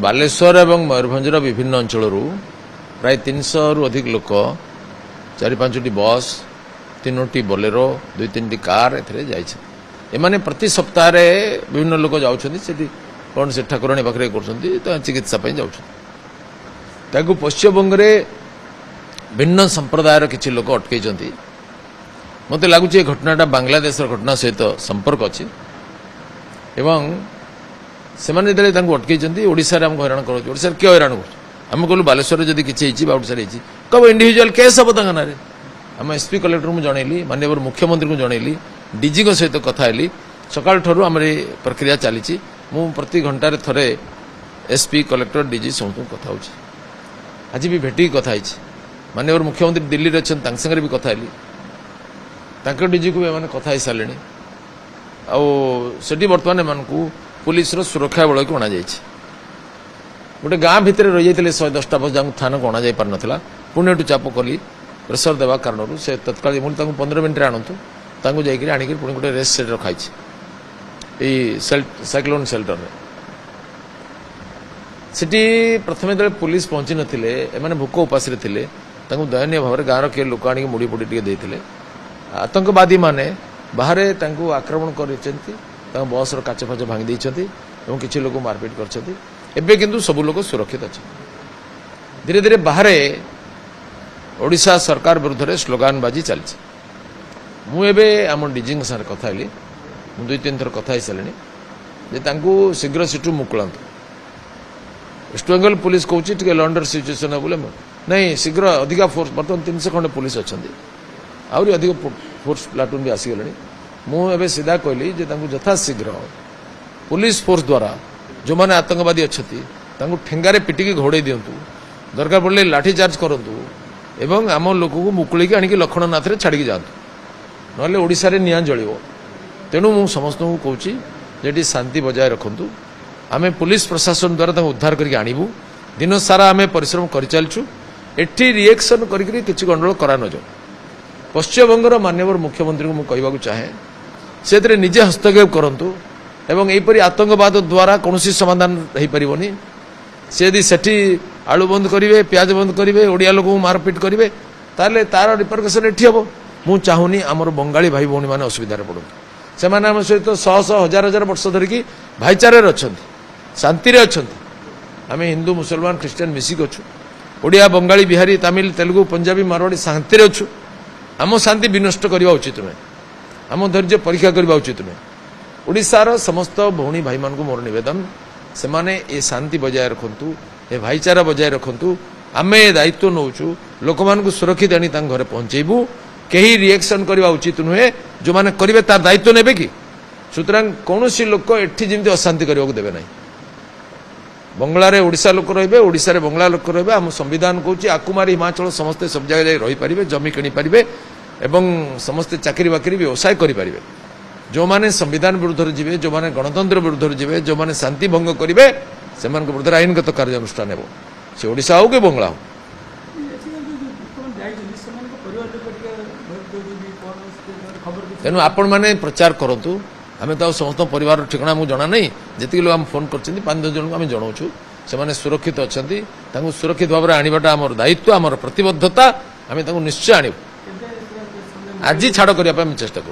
बालेश्वर और मयूरभंजर विभिन्न अंचल प्राय 300 रु अधिक लोक 4-5टी बस 3टी बोलेरो 2-3टी कार एमाने प्रति सप्ताह विभिन्न लोक जाऊँगी कौन से ठाकुराणी पाखे कर चिकित्सा जाऊँ पश्चिमबंग में भिन्न संप्रदायर किसी लोक अटकई मत लगुच घटनाटा बांग्लादेश घटना सहित संपर्क अच्छी से अटकई ओडिशा आम हैरान करोशा किए हैरान कर कहलु बालेश्वर जब किसी ओडिशा कब इंडिविजुअल केस हम तक ना आम एसपी कलेक्टर को जनइली माननीय मुख्यमंत्री को जनइली डीजी सहित कथा हेली सकाल ठारू आम प्रक्रिया चली मु प्रति घंटे थरे एसपी कलेक्टर डीजी समस्त कथा हो आज भी भेटी कथा माननीय मुख्यमंत्री दिल्ली में अच्छा सागर भी कथा हेली डीजी को भी कथा सारे आठी बर्तमान एम पुलिस सुरक्षा बल को अणा गोटे गाँ भितर रही 110टा बस जहाँ थाना को अणा पार ना पुणे चाप कली प्रेसर देवा कारण से तत्काल मुझे 15 मिनट आणतु जाकि आणिक पुणी गोटे रेस्ट सेट रखाई साइक्लोन सेल्टर सेठी प्रथम जो पुलिस पहुंची नथिले एमाने भूक उपास थे दयनीय भाव में गाँव किए लोक आनिक मुड़ी फुड़ी टे आतंकवादी माने बाहर आक्रमण कर बस काच फाच भांगी देइछथि एवं किछि लोक मारपीट करछथि एबे किंतु सब लोक सुरक्षित अछि धीरे धीरे बाहर ओडिशा सरकार विरुद्ध में स्लोगान बाजी चलछि मुझे आम डीजी साथ कथा हेली 2-3 थर कथा सारे शीघ्र सेठू मुकुलांतु वेस्ट बेंगल पुलिस कहूँ लंडर सिचुएसन बोले नहीं शीघ्र अधिका फोर्स बर्तमान 300 खंडे पुलिस अच्छा आहरी अधिक फोर्स प्लाटून भी आसीगले मुझे सीधा कहली यथा शीघ्र पुलिस फोर्स द्वारा जो मैंने आतंकवादी अच्छा ठेंगारे पिटिकी घोड़े दिंतु दरकार पड़े लाठीचार्ज करूँ एवं आम लोक को मुकुलिकी आणिक लक्ष्मणनाथ छाड़ी जातु ना ओडिशा रे निया जल तेणु मु समस्त को कहूँ शांति बजाय रखु आम पुलिस प्रशासन द्वारा उद्धार करके आणबू दिन सारा आम परिश्रम कर चलचु एटी रिएक्शन करी किसी गंडगोल करा न जाऊ पश्चिमबंगर माननीय मुख्यमंत्री को मुझे चाहे से निजे हस्तक्षेप करूँ एवं यहीपरि आतंकवाद द्वारा कौन समाधान हो पारनि से यदि सेठी आलू बंद करेंगे प्याज बंद करेंगे ओडिया लोक मारपीट करेंगे ताले तार रिपरकसन एटी हम मु चाहूनी आमर बंगाली भाई भौणी मैंने असुविधार पड़ू से आम सहित शह हजार हजार वर्ष धरिकी भाईचारे अच्छा शांति अच्छा आम हिंदू मुसलमान ख्रीस्टान मिसिक अच्छु ओडिया बंगाली बिहारी तमिल तेलुगु पंजाबी मारवाड़ी शांति अच्छु आम शांति विनष्ट करने उचित नुहे आम धैर्य परीक्षा करने उचित नुहे ओडिशार समस्त भौणी भाई मान को मोर निवेदन से माने ये शांति बजाय रखु ए भाईचारा बजाय रखु आम ए दायित्व नौचु लोक मान सुरक्षित आनी घरे पहुंचेबू कहीं रिएक्शन करने उचित नुहे जो मैंने करेंगे तार दायित्व ने कि सुतरां कौन लोक एटी जमी अशांति करने को देवे ना बंगलार ओडिशा लोक रे ओडिशा बंगला लोक रे आम संविधान कहूँ आकुमारी हिमाचल समस्ते सब जगह जाए रहीपर जमी किनीपारे एवं समस्ते चाकरी बाकरी व्यवसाय करेंगे जो माने संविधान विरुद्ध जी जो माने गणतंत्र विरुद्ध जी जो माने शांति भंग करेंगे से विरुद्ध आईनगत कार्यानुष्ठान हो से ओडिशा हो कि बंगला हो तेणु आपण मैंने प्रचार करूँ आम तो समस्त परिवार ठिकाना मुझे जना नहीं जी लोग आम फोन कर 5-10 जन को आम जनाऊँ से सुरक्षित अच्छा सुरक्षित भाव में आनवाटा आम दायित्व आम प्रतिबद्धता आम निश्चय आणु आज छाड़ करने चेष्टा करूँ।